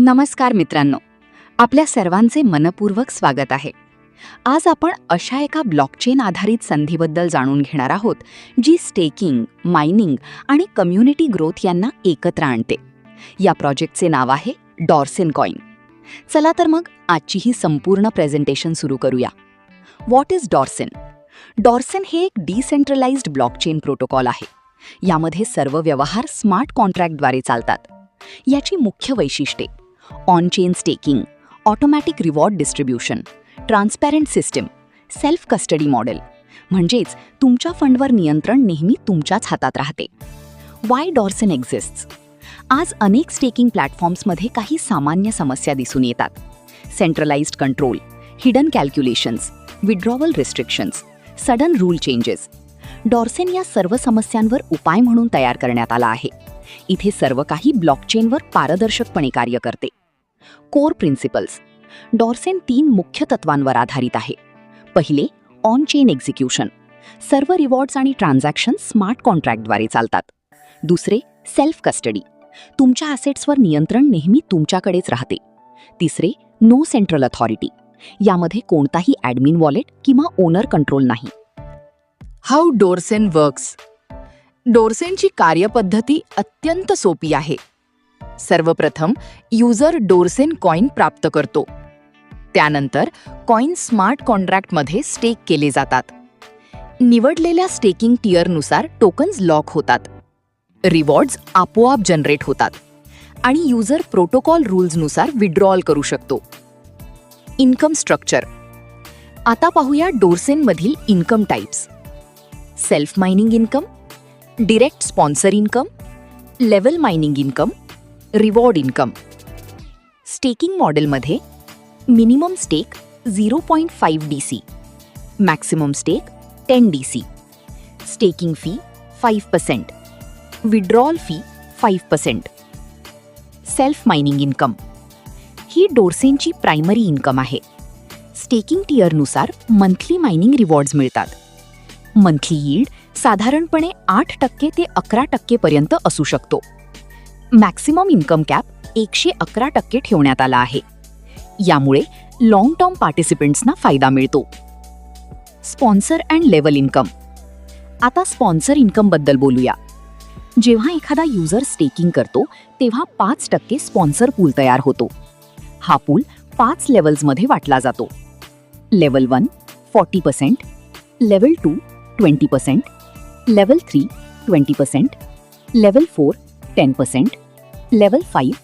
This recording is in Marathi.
नमस्कार मित्रांनो, आपल्या सर्वांचे मनपूर्वक स्वागत आहे. आज आपण अशा एका ब्लॉकचेन आधारित संधीबद्दल जाणून घेणार आहोत जी स्टेकिंग, मायनिंग आणि कम्युनिटी ग्रोथ यांना एकत्र आणते. या प्रोजेक्टचे नाव आहे डॉर्सेन कॉइन. चला तर मग आजची ही संपूर्ण प्रेझेंटेशन सुरू करूया. What is डॉर्सेन? डॉर्सेन हे एक डिसेंट्रलाइज्ड ब्लॉकचेन प्रोटोकॉल आहे. यामध्ये सर्व व्यवहार स्मार्ट कॉन्ट्रॅक्टद्वारे चालतात. याची मुख्य वैशिष्ट्ये: on chain staking, automatic reward distribution, transparent system, self custody model, म्हणजेच तुमच्या फंडवर नियंत्रण नेहमी तुमच्याच हातात राहते. Why Dorsen exists? आज अनेक स्टेकिंग प्लॅटफॉर्म्समध्ये काही सामान्य समस्या दिसून येतात. Centralised control, hidden calculations, withdrawal restrictions, sudden rule changes. Dorsen या सर्व समस्यांवर उपाय म्हणून तयार करण्यात आला आहे. इथे सर्व काही ब्लॉकचेनवर पारदर्शकपणे कार्य करते. Core principles. डॉर्सेन 3 मुख्य तत्वांवर आधारित आहे. पहिले, ऑन चेन एक्झिक्युशन. सर्व रिवॉर्ड्स आणि ट्रान्झॅक्शन स्मार्ट कॉन्ट्रॅक्टद्वारे चालतात. दुसरे, सेल्फ कस्टडी. तुमच्या ॲसेट्सवर नियंत्रण नेहमी तुमच्याकडेच राहते. तिसरे, नो सेंट्रल अथॉरिटी. यामध्ये कोणताही ॲडमिन वॉलेट किंवा ओनर कंट्रोल नाही. How Dorsen works? डॉर्सेनची कार्यपद्धती अत्यंत सोपी आहे. सर्वप्रथम युजर डॉर्सेन कॉइन प्राप्त करतो. त्यानंतर कॉइन स्मार्ट कॉन्ट्रॅक्टमध्ये स्टेक केले जातात. निवडलेल्या स्टेकिंग टियरनुसार टोकन्स लॉक होतात. रिवॉर्ड्स आपोआप जनरेट होतात आणि युजर प्रोटोकॉल रूल्सनुसार विड्रॉल करू शकतो. Income structure. आता पाहूया डॉर्सेनमधील income types. Self mining income, direct sponsor income, level mining income, reward income. Staking मॉडेलमध्ये minimum stake 0.5 DC, maximum stake 10 DC, staking fee 5%, withdrawal fee 5%. Self mining income ही डॉर्सेनची प्रायमरी इन्कम आहे. स्टेकिंग टियरनुसार मंथली मायनिंग रिवॉर्ड्स मिळतात. मंथली यील्ड साधारणपणे 8% ते 11% पर्यंत असू शकतो. मॅक्सिमम इन्कम कॅप 111% ठेवण्यात आला आहे. यामुळे लाँग टर्म पार्टिसिपंट्सना फायदा मिळतो. Sponsor and level income. आता स्पॉन्सर इन्कमबद्दल बोलूया. जेव्हा एखादा युजर स्टेकिंग करतो तेव्हा 5% स्पॉन्सर पूल तयार होतो. हा पूल 5 लेवल्समध्ये वाटला जातो. Level 1 40%, level 2 20%, level 3 20%, level 4 10%, level 5